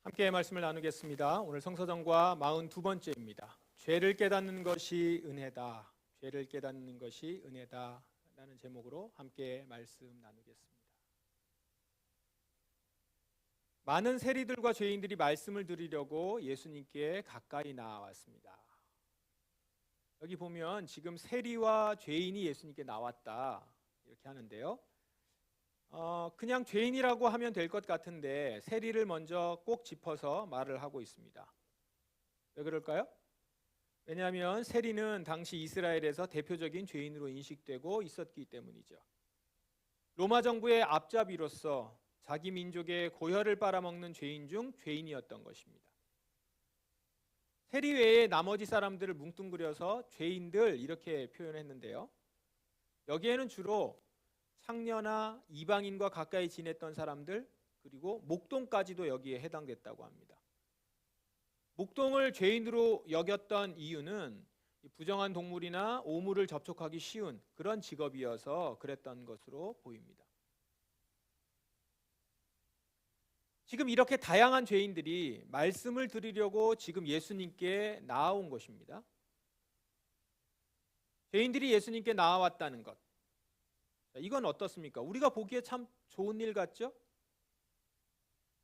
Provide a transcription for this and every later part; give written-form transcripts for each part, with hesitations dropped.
함께 말씀을 나누겠습니다. 오늘 성서정과 42번째입니다. 죄를 깨닫는 것이 은혜다. 죄를 깨닫는 것이 은혜다. 라는 제목으로 함께 말씀 나누겠습니다. 많은 세리들과 죄인들이 말씀을 들으려고 예수님께 가까이 나왔습니다. 여기 보면 지금 세리와 죄인이 예수님께 나왔다 이렇게 하는데요. 그냥 죄인이라고 하면 될 것 같은데 세리를 먼저 꼭 짚어서 말을 하고 있습니다. 왜 그럴까요? 왜냐하면 세리는 당시 이스라엘에서 대표적인 죄인으로 인식되고 있었기 때문이죠. 로마 정부의 앞잡이로서 자기 민족의 고혈을 빨아먹는 죄인 중 죄인이었던 것입니다. 세리 외에 나머지 사람들을 뭉뚱그려서 죄인들 이렇게 표현했는데요. 여기에는 주로 창녀나 이방인과 가까이 지냈던 사람들, 그리고 목동까지도 여기에 해당됐다고 합니다. 목동을 죄인으로 여겼던 이유는 부정한 동물이나 오물을 접촉하기 쉬운 그런 직업이어서 그랬던 것으로 보입니다. 지금 이렇게 다양한 죄인들이 말씀을 들으려고 지금 예수님께 나아온 것입니다. 죄인들이 예수님께 나아왔다는 것, 이건 어떻습니까? 우리가 보기에 참 좋은 일 같죠?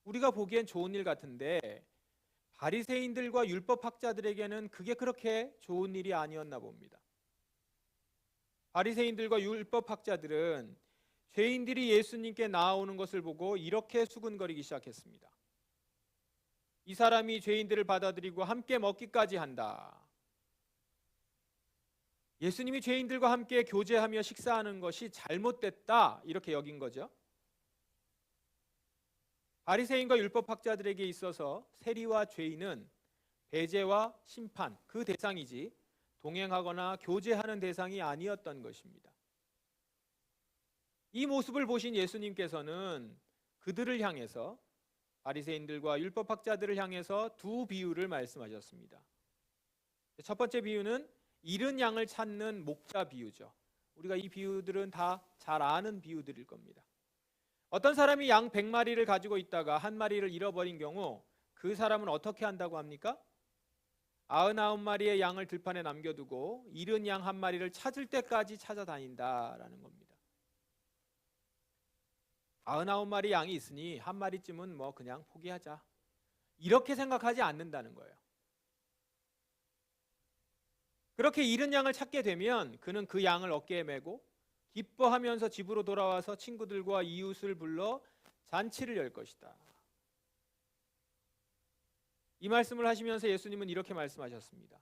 우리가 보기엔 좋은 일 같은데 바리새인들과 율법학자들에게는 그게 그렇게 좋은 일이 아니었나 봅니다. 바리새인들과 율법학자들은 죄인들이 예수님께 나아오는 것을 보고 이렇게 수군거리기 시작했습니다. 이 사람이 죄인들을 받아들이고 함께 먹기까지 한다. 예수님이 죄인들과 함께 교제하며 식사하는 것이 잘못됐다 이렇게 여긴 거죠. 바리새인과 율법학자들에게 있어서 세리와 죄인은 배제와 심판 그 대상이지 동행하거나 교제하는 대상이 아니었던 것입니다. 이 모습을 보신 예수님께서는 그들을 향해서 바리새인들과 율법학자들을 향해서 두 비유를 말씀하셨습니다. 첫 번째 비유는 잃은 양을 찾는 목자 비유죠. 우리가 이 비유들은 다 잘 아는 비유들일 겁니다. 어떤 사람이 양 100마리를 가지고 있다가 한 마리를 잃어버린 경우 그 사람은 어떻게 한다고 합니까? 99마리의 양을 들판에 남겨두고 잃은 양 한 마리를 찾을 때까지 찾아다닌다라는 겁니다. 99마리 양이 있으니 한 마리쯤은 뭐 그냥 포기하자 이렇게 생각하지 않는다는 거예요. 그렇게 잃은 양을 찾게 되면 그는 그 양을 어깨에 메고 기뻐하면서 집으로 돌아와서 친구들과 이웃을 불러 잔치를 열 것이다. 이 말씀을 하시면서 예수님은 이렇게 말씀하셨습니다.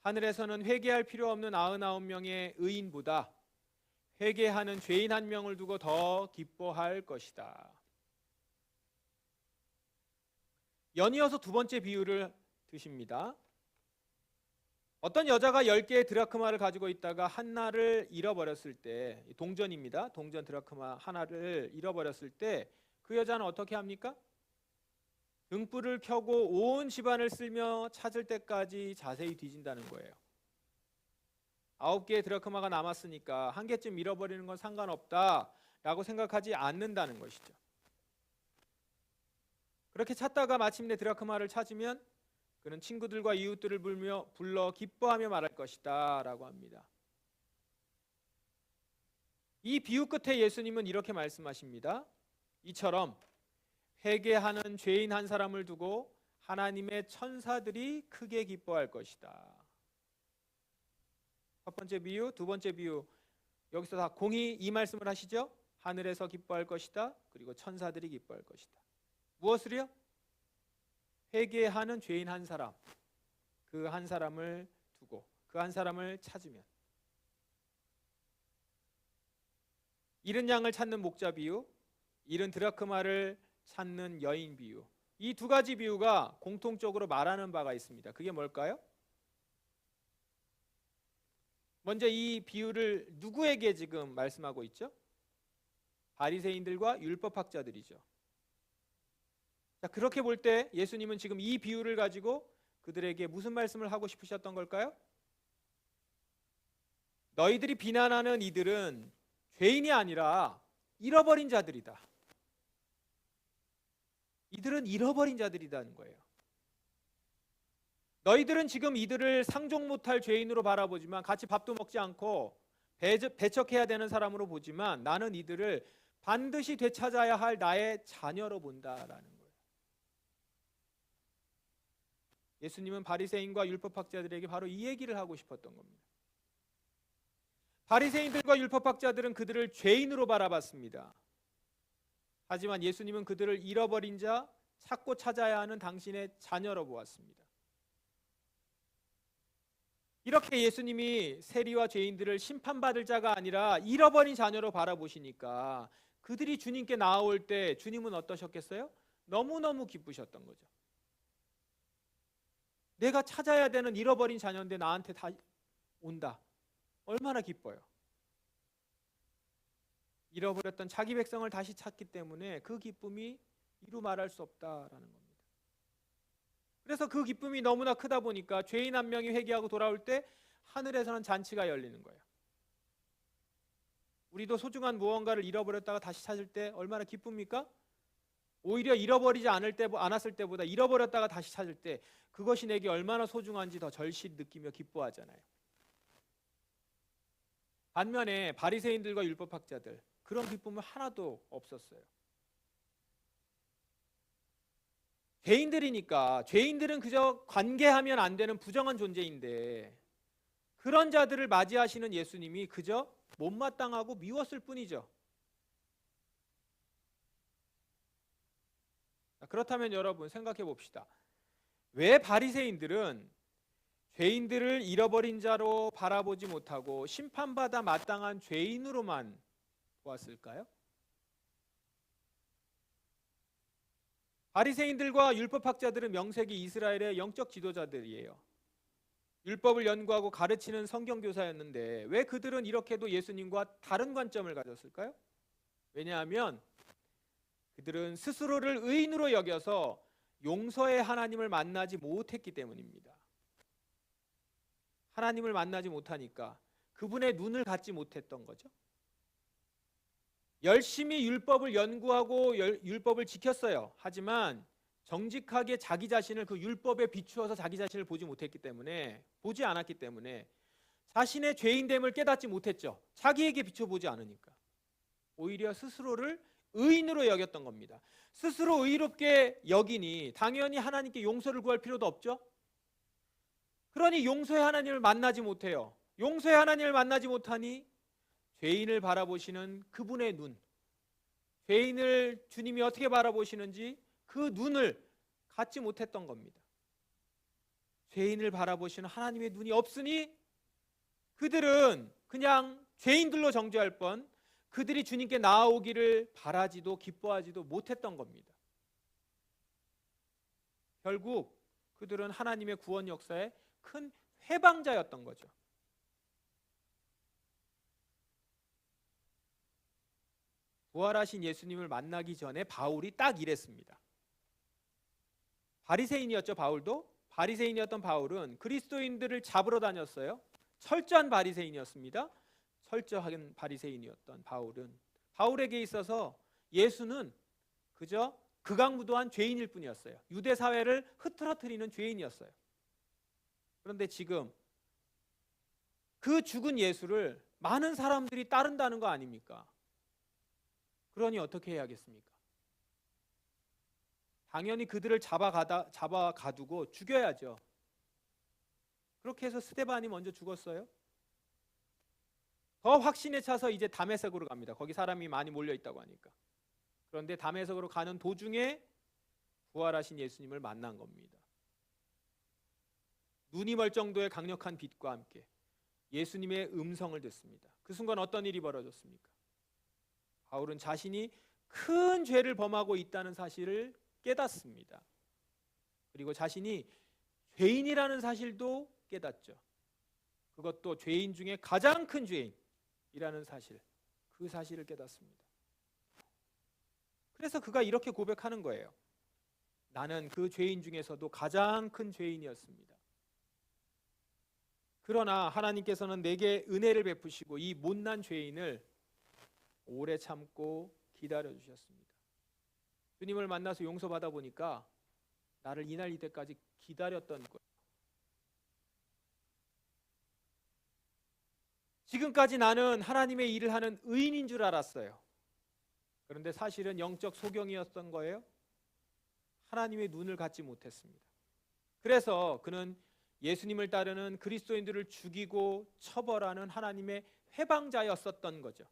하늘에서는 회개할 필요 없는 99명의 의인보다 회개하는 죄인 한 명을 두고 더 기뻐할 것이다. 연이어서 두 번째 비유를 드십니다. 어떤 여자가 10개의 드라크마를 가지고 있다가 하나를 잃어버렸을 때, 동전입니다. 동전 드라크마 하나를 잃어버렸을 때 그 여자는 어떻게 합니까? 등불을 켜고 온 집안을 쓸며 찾을 때까지 자세히 뒤진다는 거예요. 9개의 드라크마가 남았으니까 한 개쯤 잃어버리는 건 상관없다라고 생각하지 않는다는 것이죠. 그렇게 찾다가 마침내 드라크마를 찾으면 그는 친구들과 이웃들을 불러 기뻐하며 말할 것이다 라고 합니다. 이 비유 끝에 예수님은 이렇게 말씀하십니다. 이처럼 회개하는 죄인 한 사람을 두고 하나님의 천사들이 크게 기뻐할 것이다. 첫 번째 비유, 두 번째 비유 여기서 다 공히 이 말씀을 하시죠. 하늘에서 기뻐할 것이다. 그리고 천사들이 기뻐할 것이다. 무엇을요? 회개하는 죄인 한 사람, 그 한 사람을 두고 그 한 사람을 찾으면. 잃은 양을 찾는 목자 비유, 잃은 드라크마를 찾는 여인 비유, 이 두 가지 비유가 공통적으로 말하는 바가 있습니다. 그게 뭘까요? 먼저 이 비유를 누구에게 지금 말씀하고 있죠? 바리새인들과 율법학자들이죠. 자, 그렇게 볼 때 예수님은 지금 이 비유를 가지고 그들에게 무슨 말씀을 하고 싶으셨던 걸까요? 너희들이 비난하는 이들은 죄인이 아니라 잃어버린 자들이다. 이들은 잃어버린 자들이라는 거예요. 너희들은 지금 이들을 상종 못할 죄인으로 바라보지만 같이 밥도 먹지 않고 배척해야 되는 사람으로 보지만 나는 이들을 반드시 되찾아야 할 나의 자녀로 본다라는 거예요. 예수님은 바리새인과 율법학자들에게 바로 이 얘기를 하고 싶었던 겁니다. 바리새인들과 율법학자들은 그들을 죄인으로 바라봤습니다. 하지만 예수님은 그들을 잃어버린 자, 찾고 찾아야 하는 당신의 자녀로 보았습니다. 이렇게 예수님이 세리와 죄인들을 심판받을 자가 아니라 잃어버린 자녀로 바라보시니까 그들이 주님께 나아올 때 주님은 어떠셨겠어요? 너무너무 기쁘셨던 거죠. 내가 찾아야 되는 잃어버린 자녀인데 나한테 다 온다. 얼마나 기뻐요. 잃어버렸던 자기 백성을 다시 찾기 때문에 그 기쁨이 이루 말할 수 없다라는 겁니다. 그래서 그 기쁨이 너무나 크다 보니까 죄인 한 명이 회개하고 돌아올 때 하늘에서는 잔치가 열리는 거예요. 우리도 소중한 무언가를 잃어버렸다가 다시 찾을 때 얼마나 기쁩니까? 오히려 잃어버리지 않았을 때보다 잃어버렸다가 다시 찾을 때 그것이 내게 얼마나 소중한지 더 절실히 느끼며 기뻐하잖아요. 반면에 바리새인들과 율법학자들 그런 기쁨은 하나도 없었어요. 죄인들이니까 죄인들은 그저 관계하면 안 되는 부정한 존재인데 그런 자들을 맞이하시는 예수님이 그저 못마땅하고 미웠을 뿐이죠. 그렇다면 여러분 생각해 봅시다. 왜 바리새인들은 죄인들을 잃어버린 자로 바라보지 못하고 심판받아 마땅한 죄인으로만 보았을까요? 바리새인들과 율법학자들은 명색이 이스라엘의 영적 지도자들이에요. 율법을 연구하고 가르치는 성경교사였는데 왜 그들은 이렇게도 예수님과 다른 관점을 가졌을까요? 왜냐하면 그들은 스스로를 의인으로 여겨서 용서의 하나님을 만나지 못했기 때문입니다. 하나님을 만나지 못하니까 그분의 눈을 갖지 못했던 거죠. 열심히 율법을 연구하고 율법을 지켰어요. 하지만 정직하게 자기 자신을 그 율법에 비추어서 자기 자신을 보지 않았기 때문에 자신의 죄인됨을 깨닫지 못했죠. 자기에게 비춰보지 않으니까. 오히려 스스로를 의인으로 여겼던 겁니다. 스스로 의롭게 여기니 당연히 하나님께 용서를 구할 필요도 없죠. 그러니 용서의 하나님을 만나지 못해요. 용서의 하나님을 만나지 못하니 죄인을 바라보시는 그분의 눈, 죄인을 주님이 어떻게 바라보시는지 그 눈을 갖지 못했던 겁니다. 죄인을 바라보시는 하나님의 눈이 없으니 그들은 그냥 죄인들로 정죄할 뻔 그들이 주님께 나아오기를 바라지도 기뻐하지도 못했던 겁니다. 결국 그들은 하나님의 구원 역사에 큰 회방자였던 거죠. 부활하신 예수님을 만나기 전에 바울이 딱 이랬습니다. 바리새인이었죠. 바리새인이었던 바울은 그리스도인들을 잡으러 다녔어요. 철저한 바리새인이었습니다. 철저한 바리새인이었던 바울에게 있어서 예수는 그저 극악무도한 죄인일 뿐이었어요. 유대 사회를 흐트러뜨리는 죄인이었어요. 그런데 지금 그 죽은 예수를 많은 사람들이 따른다는 거 아닙니까? 그러니 어떻게 해야겠습니까? 당연히 그들을 잡아가두고 죽여야죠. 그렇게 해서 스데반이 먼저 죽었어요. 더 확신에 차서 이제 다메섹으로 갑니다. 거기 사람이 많이 몰려 있다고 하니까. 그런데 다메섹으로 가는 도중에 부활하신 예수님을 만난 겁니다. 눈이 멀 정도의 강력한 빛과 함께 예수님의 음성을 듣습니다. 그 순간 어떤 일이 벌어졌습니까? 바울은 자신이 큰 죄를 범하고 있다는 사실을 깨닫습니다. 그리고 자신이 죄인이라는 사실도 깨닫죠. 그것도 죄인 중에 가장 큰 죄인이라는 사실, 그 사실을 깨닫습니다. 그래서 그가 이렇게 고백하는 거예요. 나는 그 죄인 중에서도 가장 큰 죄인이었습니다. 그러나 하나님께서는 내게 은혜를 베푸시고 이 못난 죄인을 오래 참고 기다려 주셨습니다. 주님을 만나서 용서받아 보니까 나를 이날 이때까지 기다렸던 거예요. 지금까지 나는 하나님의 일을 하는 의인인 줄 알았어요. 그런데 사실은 영적 소경이었던 거예요. 하나님의 눈을 갖지 못했습니다. 그래서 그는 예수님을 따르는 그리스도인들을 죽이고 처벌하는 하나님의 회방자였었던 거죠.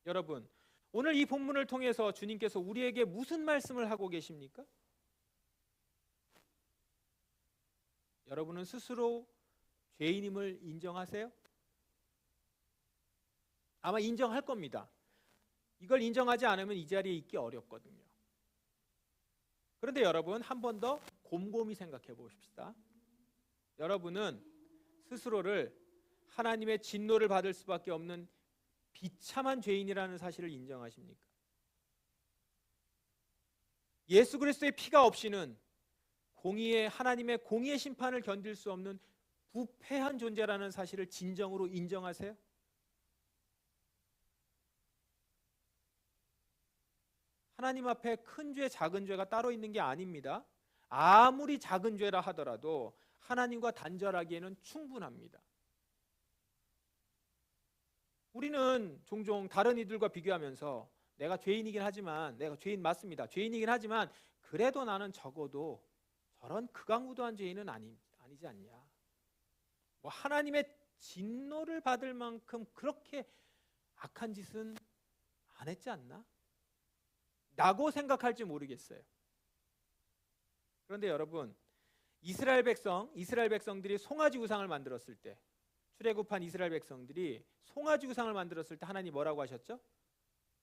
여러분, 오늘 이 본문을 통해서 주님께서 우리에게 무슨 말씀을 하고 계십니까? 여러분은 스스로 죄인임을 인정하세요? 아마 인정할 겁니다. 이걸 인정하지 않으면 이 자리에 있기 어렵거든요. 그런데 여러분, 한 번 더 곰곰이 생각해 보십시다. 여러분은 스스로를 하나님의 진노를 받을 수밖에 없는 비참한 죄인이라는 사실을 인정하십니까? 예수 그리스도의 피가 없이는 하나님의 공의의 심판을 견딜 수 없는 부패한 존재라는 사실을 진정으로 인정하세요? 하나님 앞에 큰 죄, 작은 죄가 따로 있는 게 아닙니다. 아무리 작은 죄라 하더라도 하나님과 단절하기에는 충분합니다. 우리는 종종 다른 이들과 비교하면서 내가 죄인이긴 하지만, 내가 죄인 맞습니다. 죄인이긴 하지만 그래도 나는 적어도 저런 극악무도한 죄인은 아니지 않냐. 뭐 하나님의 진노를 받을 만큼 그렇게 악한 짓은 안 했지 않나? 라고 생각할지 모르겠어요. 그런데 여러분, 이스라엘 백성들이 송아지 우상을 만들었을 때, 출애굽한 이스라엘 백성들이 송아지 우상을 만들었을 때 하나님 뭐라고 하셨죠?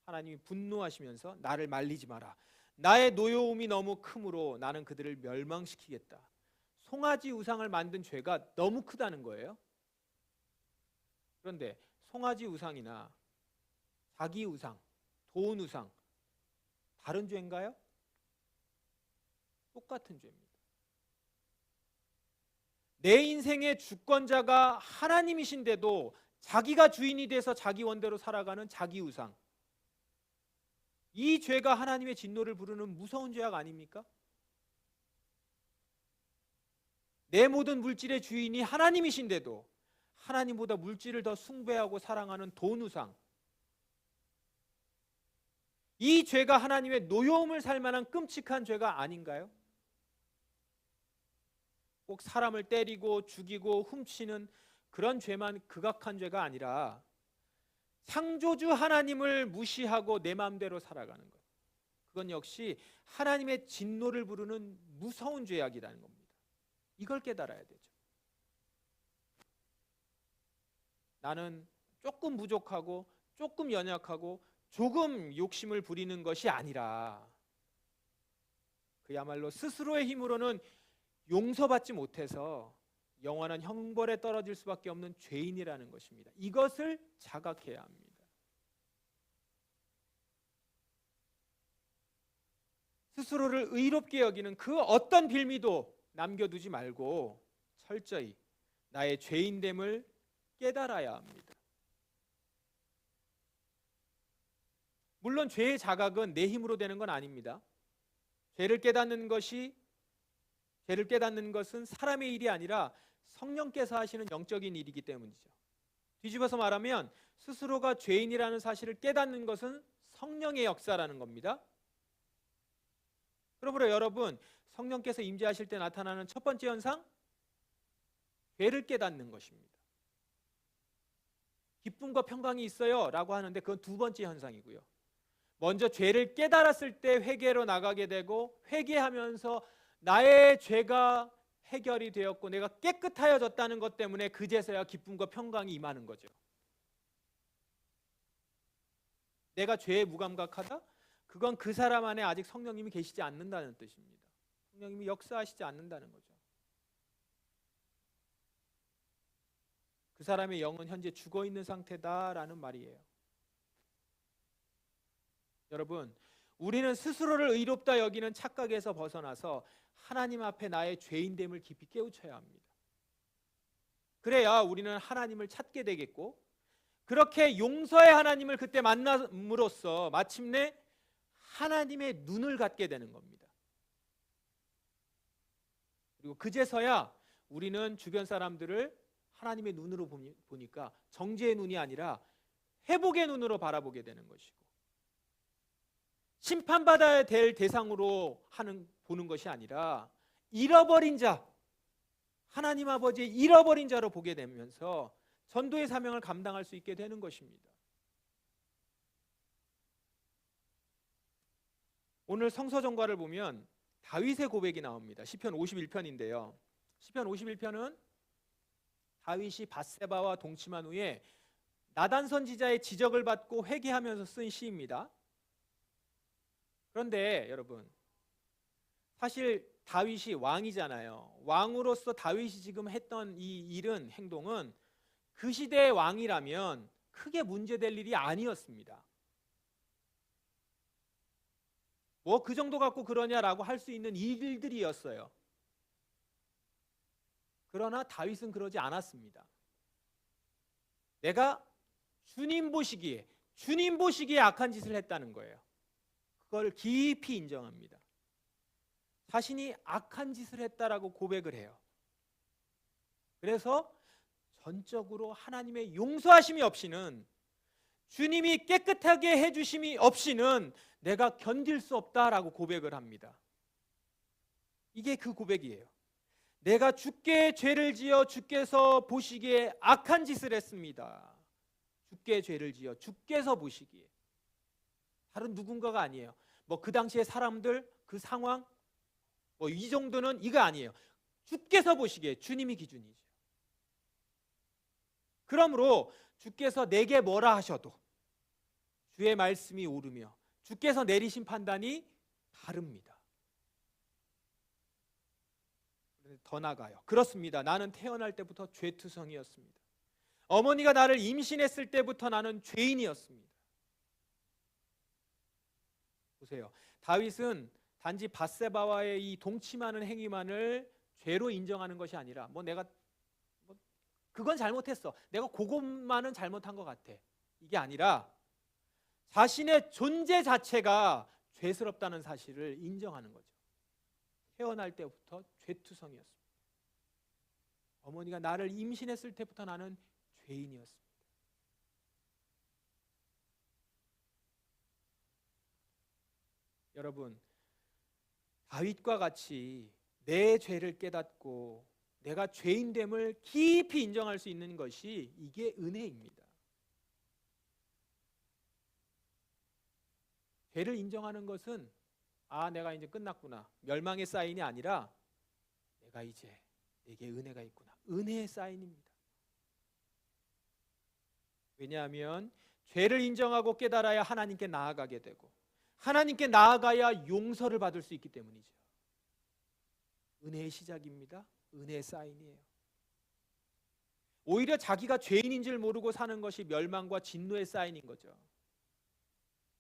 하나님이 분노하시면서 나를 말리지 마라. 나의 노여움이 너무 크므로 나는 그들을 멸망시키겠다. 송아지 우상을 만든 죄가 너무 크다는 거예요. 그런데 송아지 우상이나 자기 우상, 돈 우상 다른 죄인가요? 똑같은 죄입니다. 내 인생의 주권자가 하나님이신데도 자기가 주인이 돼서 자기 원대로 살아가는 자기 우상, 이 죄가 하나님의 진노를 부르는 무서운 죄악 아닙니까? 내 모든 물질의 주인이 하나님이신데도 하나님보다 물질을 더 숭배하고 사랑하는 돈 우상, 이 죄가 하나님의 노여움을 살 만한 끔찍한 죄가 아닌가요? 꼭 사람을 때리고 죽이고 훔치는 그런 죄만 극악한 죄가 아니라 창조주 하나님을 무시하고 내 마음대로 살아가는 것, 그건 역시 하나님의 진노를 부르는 무서운 죄악이라는 겁니다. 이걸 깨달아야 되죠. 나는 조금 부족하고 조금 연약하고 조금 욕심을 부리는 것이 아니라 그야말로 스스로의 힘으로는 용서받지 못해서 영원한 형벌에 떨어질 수밖에 없는 죄인이라는 것입니다. 이것을 자각해야 합니다. 스스로를 의롭게 여기는 그 어떤 빌미도 남겨두지 말고 철저히 나의 죄인됨을 깨달아야 합니다. 물론 죄의 자각은 내 힘으로 되는 건 아닙니다. 죄를 깨닫는 것은 사람의 일이 아니라 성령께서 하시는 영적인 일이기 때문이죠. 뒤집어서 말하면 스스로가 죄인이라는 사실을 깨닫는 것은 성령의 역사라는 겁니다. 그러므로 여러분, 성령께서 임재하실 때 나타나는 첫 번째 현상, 죄를 깨닫는 것입니다. 기쁨과 평강이 있어요 라고 하는데 그건 두 번째 현상이고요. 먼저 죄를 깨달았을 때 회개로 나가게 되고, 회개하면서 나의 죄가 해결이 되었고 내가 깨끗하여졌다는 것 때문에 그제서야 기쁨과 평강이 임하는 거죠. 내가 죄에 무감각하다? 그건 그 사람 안에 아직 성령님이 계시지 않는다는 뜻입니다. 성령님이 역사하시지 않는다는 거죠. 그 사람의 영은 현재 죽어있는 상태다라는 말이에요. 여러분, 우리는 스스로를 의롭다 여기는 착각에서 벗어나서 하나님 앞에 나의 죄인됨을 깊이 깨우쳐야 합니다. 그래야 우리는 하나님을 찾게 되겠고, 그렇게 용서의 하나님을 그때 만남으로써 마침내 하나님의 눈을 갖게 되는 겁니다. 그리고 그제서야 우리는 주변 사람들을 하나님의 눈으로 보니까 정죄의 눈이 아니라 회복의 눈으로 바라보게 되는 것이고, 심판받아야 될 대상으로 보는 것이 아니라 잃어버린 자, 하나님 아버지의 잃어버린 자로 보게 되면서 전도의 사명을 감당할 수 있게 되는 것입니다. 오늘 성서 전과를 보면 다윗의 고백이 나옵니다. 시편 51편인데요. 시편 51편은 다윗이 밧세바와 동침한 후에 나단 선지자의 지적을 받고 회개하면서 쓴 시입니다. 그런데 여러분, 사실 다윗이 왕이잖아요. 왕으로서 다윗이 지금 했던 이 일은, 행동은 그 시대의 왕이라면 크게 문제될 일이 아니었습니다. 뭐 그 정도 갖고 그러냐라고 할 수 있는 일들이었어요. 그러나 다윗은 그러지 않았습니다. 내가 주님 보시기에 악한 짓을 했다는 거예요. 그걸 깊이 인정합니다. 자신이 악한 짓을 했다라고 고백을 해요. 그래서 전적으로 하나님의 용서하심이 없이는, 주님이 깨끗하게 해주심이 없이는 내가 견딜 수 없다라고 고백을 합니다. 이게 그 고백이에요. 내가 주께 죄를 지어 주께서 보시기에 악한 짓을 했습니다. 주께 죄를 지어 주께서 보시기에. 다른 누군가가 아니에요. 뭐 그 당시에 사람들, 그 상황, 뭐 이 정도는 이거 아니에요. 주께서 보시기에, 주님이 기준이죠. 그러므로 주께서 내게 뭐라 하셔도 주의 말씀이 옳으며 주께서 내리신 판단이 다릅니다. 더 나가요. 그렇습니다. 나는 태어날 때부터 죄투성이었습니다. 어머니가 나를 임신했을 때부터 나는 죄인이었습니다. 보세요. 다윗은 단지 밧세바와의 이 동침하는 행위만을 죄로 인정하는 것이 아니라 내가 그건 잘못했어, 내가 그것만은 잘못한 것 같아, 이게 아니라 자신의 존재 자체가 죄스럽다는 사실을 인정하는 거죠. 태어날 때부터 죄투성이었습니다. 어머니가 나를 임신했을 때부터 나는 죄인이었습니다. 여러분, 다윗과 같이 내 죄를 깨닫고 내가 죄인됨을 깊이 인정할 수 있는 것이, 이게 은혜입니다. 죄를 인정하는 것은 내가 이제 끝났구나, 멸망의 사인이 아니라 내가 이제 내게 은혜가 있구나, 은혜의 사인입니다. 왜냐하면 죄를 인정하고 깨달아야 하나님께 나아가게 되고, 하나님께 나아가야 용서를 받을 수 있기 때문이죠. 은혜의 시작입니다. 은혜의 사인이에요. 오히려 자기가 죄인인 줄 모르고 사는 것이 멸망과 진노의 사인인 거죠.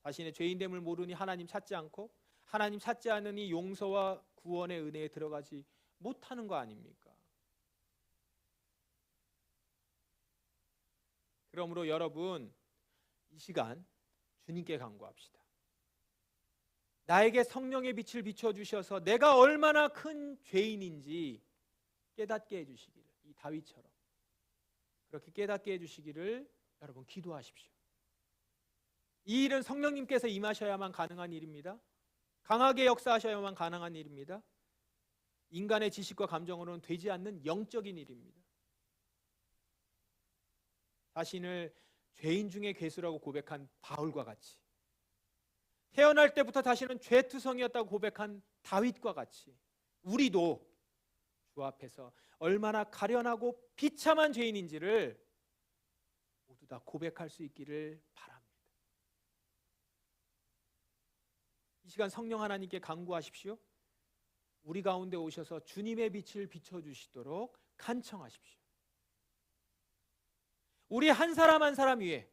자신의 죄인됨을 모르니 하나님 찾지 않고, 하나님 찾지 않으니 용서와 구원의 은혜에 들어가지 못하는 거 아닙니까? 그러므로 여러분, 이 시간 주님께 간구합시다. 나에게 성령의 빛을 비춰주셔서 내가 얼마나 큰 죄인인지 깨닫게 해주시기를, 이 다윗처럼 그렇게 깨닫게 해주시기를 여러분 기도하십시오. 이 일은 성령님께서 임하셔야만 가능한 일입니다. 강하게 역사하셔야만 가능한 일입니다. 인간의 지식과 감정으로는 되지 않는 영적인 일입니다. 자신을 죄인 중의 괴수라고 고백한 바울과 같이, 태어날 때부터 자신은 죄투성이었다고 고백한 다윗과 같이, 우리도 주 앞에서 얼마나 가련하고 비참한 죄인인지를 모두 다 고백할 수 있기를 바랍니다. 이 시간 성령 하나님께 간구하십시오. 우리 가운데 오셔서 주님의 빛을 비춰주시도록 간청하십시오. 우리 한 사람 한 사람 위에,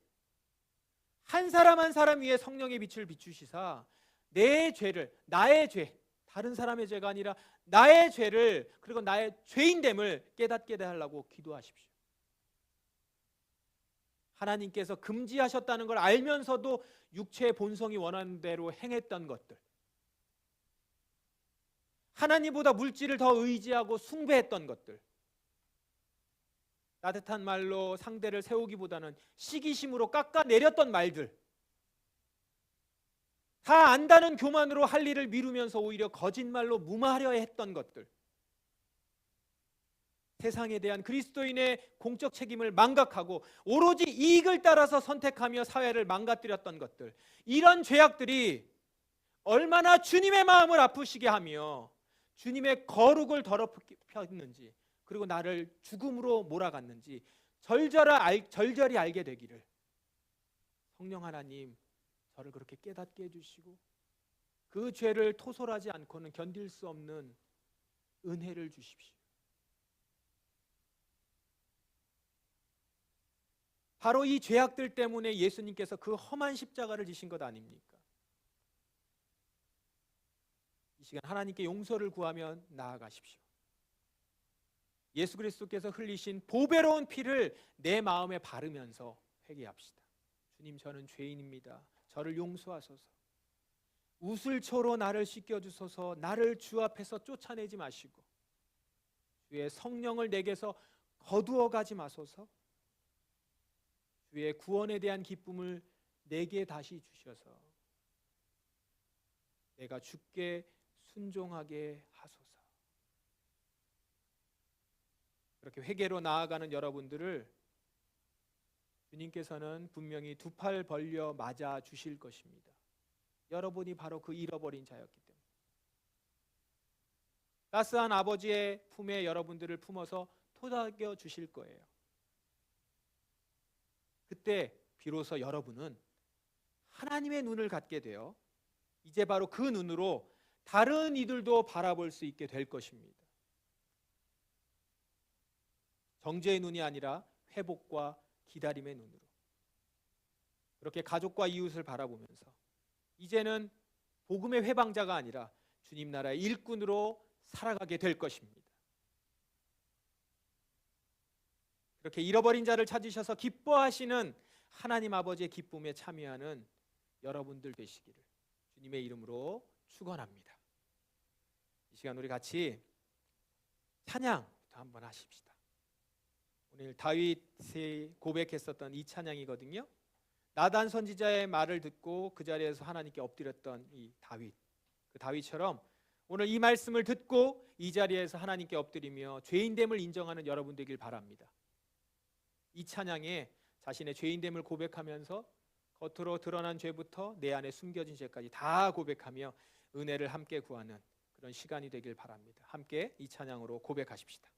한 사람 한 사람 위에 성령의 빛을 비추시사 내 죄를, 나의 죄, 다른 사람의 죄가 아니라 나의 죄를, 그리고 나의 죄인됨을 깨닫게 하려고 기도하십시오. 하나님께서 금지하셨다는 걸 알면서도 육체의 본성이 원하는 대로 행했던 것들, 하나님보다 물질을 더 의지하고 숭배했던 것들, 따뜻한 말로 상대를 세우기보다는 시기심으로 깎아내렸던 말들, 다 안다는 교만으로 할 일을 미루면서 오히려 거짓말로 무마하려 했던 것들, 세상에 대한 그리스도인의 공적 책임을 망각하고 오로지 이익을 따라서 선택하며 사회를 망가뜨렸던 것들, 이런 죄악들이 얼마나 주님의 마음을 아프시게 하며 주님의 거룩을 더럽혔는지, 그리고 나를 죽음으로 몰아갔는지 절절히 알게 되기를 성령 하나님 저를 그렇게 깨닫게 해주시고 그 죄를 토설하지 않고는 견딜 수 없는 은혜를 주십시오. 바로 이 죄악들 때문에 예수님께서 그 험한 십자가를 지신 것 아닙니까? 이 시간 하나님께 용서를 구하며 나아가십시오. 예수 그리스도께서 흘리신 보배로운 피를 내 마음에 바르면서 회개합시다. 주님, 저는 죄인입니다. 저를 용서하소서. 우슬초로 나를 씻겨주소서. 나를 주 앞에서 쫓아내지 마시고 주의 성령을 내게서 거두어 가지 마소서. 주의 구원에 대한 기쁨을 내게 다시 주셔서 내가 주께 순종하게 하소서. 그렇게 회개로 나아가는 여러분들을 주님께서는 분명히 두 팔 벌려 맞아 주실 것입니다. 여러분이 바로 그 잃어버린 자였기 때문에. 따스한 아버지의 품에 여러분들을 품어서 토닥여 주실 거예요. 그때 비로소 여러분은 하나님의 눈을 갖게 되어 이제 바로 그 눈으로 다른 이들도 바라볼 수 있게 될 것입니다. 정죄의 눈이 아니라 회복과 기다림의 눈으로, 그렇게 가족과 이웃을 바라보면서 이제는 복음의 회방자가 아니라 주님 나라의 일꾼으로 살아가게 될 것입니다. 그렇게 잃어버린 자를 찾으셔서 기뻐하시는 하나님 아버지의 기쁨에 참여하는 여러분들 되시기를 주님의 이름으로 축원합니다. 이 시간 우리 같이 찬양부터 한번 하십시다. 오늘 다윗이 고백했었던 이 찬양이거든요. 나단 선지자의 말을 듣고 그 자리에서 하나님께 엎드렸던 이 다윗, 그 다윗처럼 오늘 이 말씀을 듣고 이 자리에서 하나님께 엎드리며 죄인됨을 인정하는 여러분 되길 바랍니다. 이 찬양에 자신의 죄인됨을 고백하면서 겉으로 드러난 죄부터 내 안에 숨겨진 죄까지 다 고백하며 은혜를 함께 구하는 그런 시간이 되길 바랍니다. 함께 이 찬양으로 고백하십시다.